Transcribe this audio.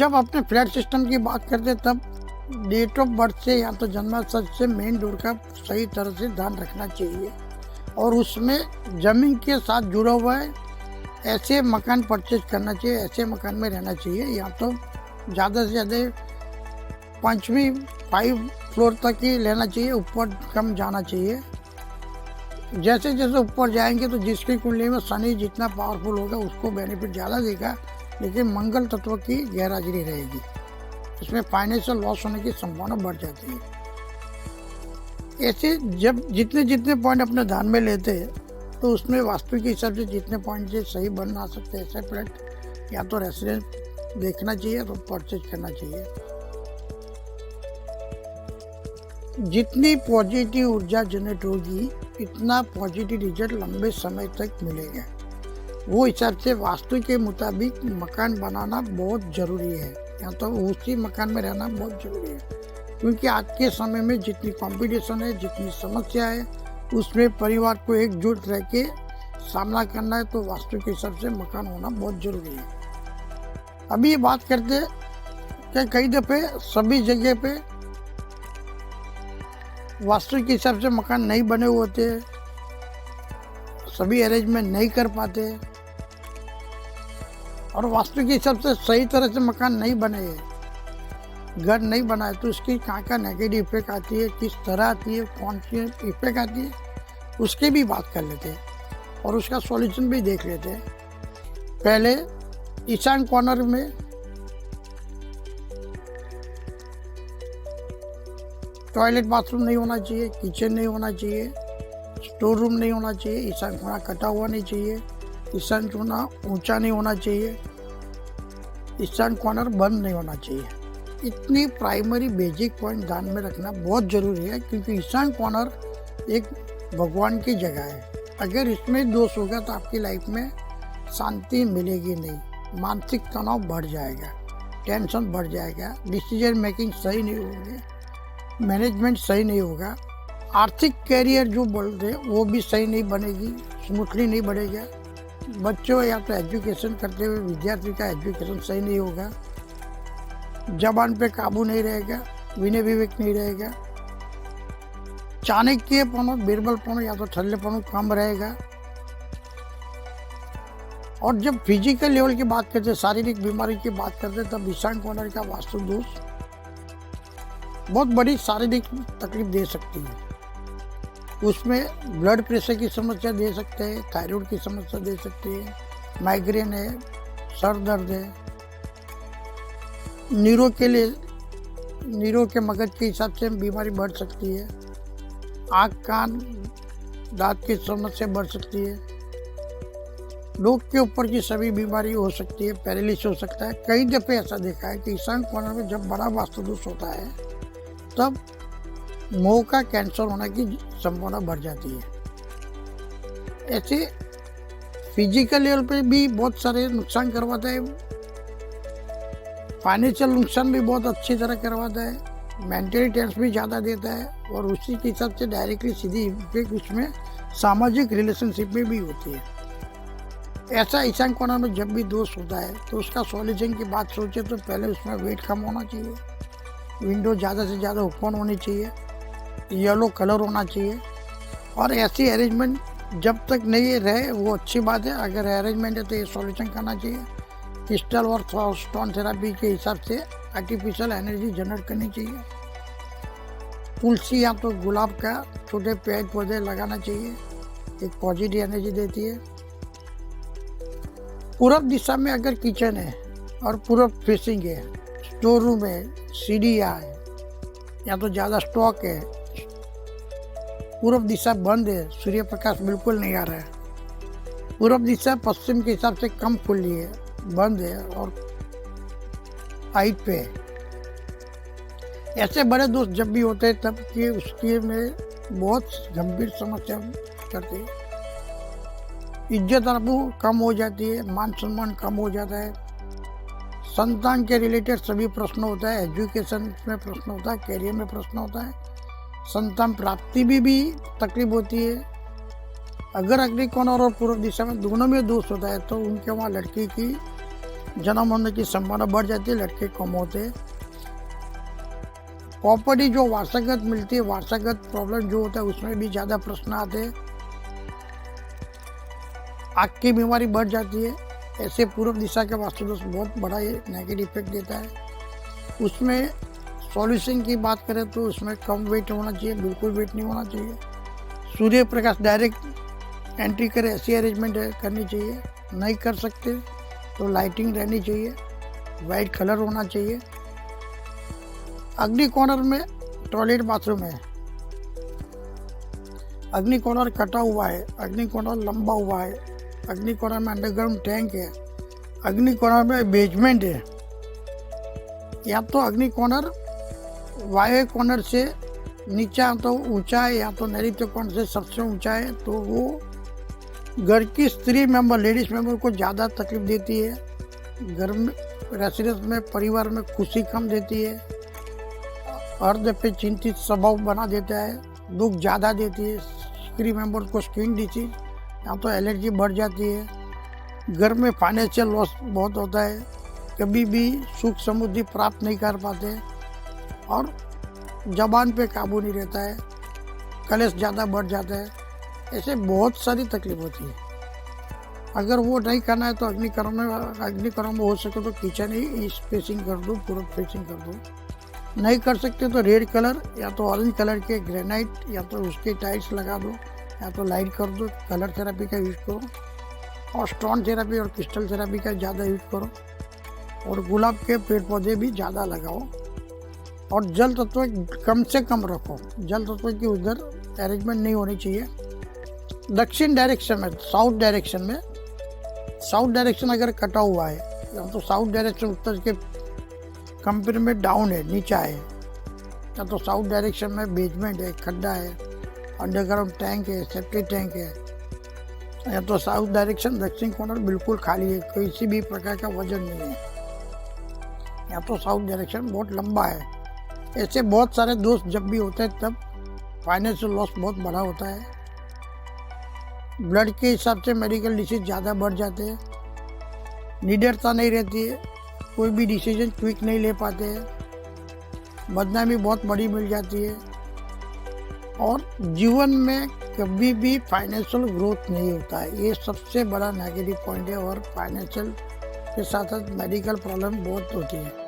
जब अपने flat system की बात करते तब डेट ऑफ बर्थ से या तो जन्मस्थल से मेन डोर का सही तरह से ध्यान रखना चाहिए और उसमें ज़मीन के साथ जुड़ा हुआ है ऐसे मकान परचेज करना चाहिए, ऐसे मकान में रहना चाहिए। या तो ज़्यादा से ज़्यादा 5वीं 5 फ्लोर तक ही लेना चाहिए, ऊपर कम जाना चाहिए। जैसे जैसे ऊपर जाएंगे तो जिसकी कुंडली में शनि जितना पावरफुल होगा उसको बेनिफिट ज़्यादा देगा, लेकिन मंगल तत्व की गैरहाजिरी रहेगी, इसमें फाइनेंशियल लॉस होने की संभावना बढ़ जाती है। ऐसे जब जितने जितने पॉइंट अपने ध्यान में लेते हैं तो उसमें वास्तु के हिसाब से जितने पॉइंट से सही बन आ सकते हैं ऐसे फ्लैट या तो रेसिडेंस देखना चाहिए तो परचेज करना चाहिए। जितनी पॉजिटिव ऊर्जा जनरेट होगी इतना पॉजिटिव रिजल्ट लंबे समय तक मिलेगा। वो हिसाब से वास्तु के मुताबिक मकान बनाना बहुत ज़रूरी है या तो उसी मकान में रहना बहुत ज़रूरी है, क्योंकि आज के समय में जितनी कंपटीशन है, जितनी समस्या है, उसमें परिवार को एकजुट रह के सामना करना है तो वास्तु के हिसाब से मकान होना बहुत ज़रूरी है। अभी ये बात करते हैं कि कई दफ़े सभी जगह पे वास्तु के हिसाब से मकान नहीं बने हुए होते, सभी अरेंजमेंट नहीं कर पाते और वास्तु के हिसाब से सही तरह से मकान नहीं बने, घर नहीं बनाए तो उसकी कहाँ का नेगेटिव इफेक्ट आती है, किस तरह आती है, कौन सी इफेक्ट आती है, उसकी भी बात कर लेते हैं और उसका सॉल्यूशन भी देख लेते हैं। पहले ईशान कॉर्नर में टॉयलेट बाथरूम नहीं होना चाहिए, किचन नहीं होना चाहिए, स्टोर रूम नहीं होना चाहिए, ईशान कोना कटा हुआ नहीं चाहिए, ईशान कोना ऊंचा नहीं होना चाहिए, ईशान कॉर्नर बंद नहीं होना चाहिए। इतनी प्राइमरी बेसिक पॉइंट ध्यान में रखना बहुत ज़रूरी है, क्योंकि ईशान कॉर्नर एक भगवान की जगह है। अगर इसमें दोष होगा तो आपकी लाइफ में शांति मिलेगी नहीं, मानसिक तनाव बढ़ जाएगा, टेंशन बढ़ जाएगा, डिसीजन मेकिंग सही नहीं होगी, मैनेजमेंट सही नहीं होगा, आर्थिक कैरियर जो बोल रहे वो भी सही नहीं बनेगी, स्मूथली नहीं बढ़ेगा। बच्चों या तो एजुकेशन करते हुए विद्यार्थी का एजुकेशन सही नहीं होगा, जबान पे काबू नहीं रहेगा, विनय विवेक नहीं रहेगा, चाणक्यपन और बीरबलपन या तो ठल्लेपन कम रहेगा। और जब फिजिकल लेवल की बात करते, शारीरिक बीमारी की बात करते, तब ईशान कॉर्नर का वास्तु दोष बहुत बड़ी शारीरिक तकलीफ दे सकती है। उसमें ब्लड प्रेशर की समस्या दे सकते हैं, थायराइड की समस्या दे सकती है, माइग्रेन है, सर दर्द है, नीरो के मगज के हिसाब से बीमारी बढ़ सकती है, आँख कान दांत की समस्या बढ़ सकती है, लोग के ऊपर की सभी बीमारी हो सकती है, पैरालिसिस हो सकता है। कई दफ़े ऐसा देखा है कि ईशान कॉर्नर में जब बड़ा वास्तु दोष होता है तब मुंह का कैंसर होने की संभावना बढ़ जाती है। ऐसे फिजिकल लेवल पे भी बहुत सारे नुकसान करवाता है, फाइनेंशियल नुकसान भी बहुत अच्छी तरह करवाता है, मेंटली टेंशन भी ज़्यादा देता है और उसी के हिसाब से डायरेक्टली सीधी इफेक्ट उसमें सामाजिक रिलेशनशिप में भी होती है। ऐसा ईशान कॉर्नर में जब भी दोष होता है तो उसका सॉल्यूशन की बात सोचे तो पहले उसमें वेट कम होना चाहिए, विंडो ज़्यादा से ज़्यादा ओपन होनी चाहिए, येलो कलर होना चाहिए और ऐसी अरेंजमेंट जब तक नहीं रहे वो अच्छी बात है। अगर अरेंजमेंट है तो ये सॉल्यूशन करना चाहिए। क्रिस्टल और स्टोन थेरापी के हिसाब से आर्टिफिशियल एनर्जी जनरेट करनी चाहिए। तुलसी या तो गुलाब का छोटे पेड़ पौधे लगाना चाहिए, एक पॉजिटिव एनर्जी देती है। पूरब दिशा में अगर किचन है और पूरब फेसिंग है, स्टोर रूम है, सीढ़ियाँ है या तो ज़्यादा स्टॉक है, पूरब दिशा बंद है, सूर्य प्रकाश बिल्कुल नहीं आ रहा है, पूरब दिशा पश्चिम के हिसाब से कम खुली है, बंद है और हाइट पे है, ऐसे बड़े दोस्त जब भी होते हैं तब कि उसके में बहुत गंभीर समस्या करती है। इज्जत आबरू कम हो जाती है, मान सम्मान कम हो जाता है, संतान के रिलेटेड सभी प्रश्न होता है, एजुकेशन में प्रश्न होता है, कैरियर में प्रश्न होता है, संतान प्राप्ति भी तकलीफ होती है। अगर अग्नि कोण और पूर्व दिशा में दोनों में दोष होता है तो उनके वहाँ लड़की की जन्म होने की संभावना बढ़ जाती है, लड़के कम होते हैं। प्रॉपर्टी जो वारसागत मिलती है, वारसागत प्रॉब्लम जो होता है उसमें भी ज़्यादा प्रश्न आते हैं। आँख की बीमारी बढ़ जाती है। ऐसे पूर्व दिशा के वास्तु दोष बहुत बड़ा ये नेगेटिव इफेक्ट देता है। उसमें सॉल्यूशन की बात करें तो उसमें कम वेट होना चाहिए, बिल्कुल वेट नहीं होना चाहिए। सूर्य प्रकाश डायरेक्ट एंट्री करे ऐसी अरेंजमेंट करनी चाहिए। नहीं कर सकते तो लाइटिंग रहनी चाहिए, वाइट कलर होना चाहिए। अग्नि कॉर्नर में टॉयलेट बाथरूम है, अग्नि कॉर्नर कटा हुआ है, अग्नि कॉर्नर लंबा हुआ है, अग्नि कॉर्नर में अंडरग्राउंड टैंक है, अग्नि कॉर्नर में बेसमेंट है, या तो अग्नि कॉर्नर वायु कॉर्नर से नीचा तो ऊंचा है या तो नैऋत्य कॉर्नर से सबसे ऊंचा है, तो वो घर की स्त्री मेंबर, लेडीज मेंबर को ज़्यादा तकलीफ देती है। घर में रेसिडेंस में परिवार में खुशी कम देती है, हर दफे चिंतित स्वभाव बना देता है, दुख ज़्यादा देती है। स्त्री मेंबर को स्किन डिसीज या तो एलर्जी बढ़ जाती है। घर में फाइनेंशियल लॉस बहुत होता है, कभी भी सुख समृद्धि प्राप्त नहीं कर पाते और जबान पे काबू नहीं रहता है, कलेश ज़्यादा बढ़ जाता है। ऐसे बहुत सारी तकलीफ होती है। अगर वो नहीं करना है तो अग्निकर्म में हो सके तो किचन ही ईस्ट फेसिंग कर दो, पूर्व फेसिंग कर दो। नहीं कर सकते तो रेड कलर या तो ऑरेंज कलर के ग्रेनाइट या तो उसके टाइल्स लगा दो, या तो लाइट कर दो। कलर थेरेपी का यूज करो और स्टोन थेरेपी और क्रिस्टल थेरेपी का ज़्यादा यूज करो, और गुलाब के पेड़ पौधे भी ज़्यादा लगाओ, और जल तत्व कम से कम रखो। जल तत्व की उधर अरेंजमेंट नहीं होनी चाहिए। दक्षिण डायरेक्शन में, साउथ डायरेक्शन अगर कटा हुआ है या तो साउथ डायरेक्शन उत्तर के कंपेयर में डाउन है, नीचा है, या तो साउथ डायरेक्शन में बेसमेंट है, खड्डा है, अंडरग्राउंड टैंक है, सेप्टिक टैंक है, या तो साउथ डायरेक्शन दक्षिण कॉर्नर बिल्कुल खाली है, किसी भी प्रकार का वजन नहीं है, या तो साउथ डायरेक्शन बहुत लंबा है। ऐसे बहुत सारे दोष जब भी होते हैं तब फाइनेंशियल लॉस बहुत बड़ा होता है। ब्लड के हिसाब से मेडिकल डिसीज ज़्यादा बढ़ जाते हैं, निडरता नहीं रहती है, कोई भी डिसीजन क्विक नहीं ले पाते हैं, बदनामी बहुत बड़ी मिल जाती है, और जीवन में कभी भी फाइनेंशियल ग्रोथ नहीं होता है। ये सबसे बड़ा नेगेटिव पॉइंट है, और फाइनेंशियल के साथ साथ मेडिकल प्रॉब्लम बहुत होती है।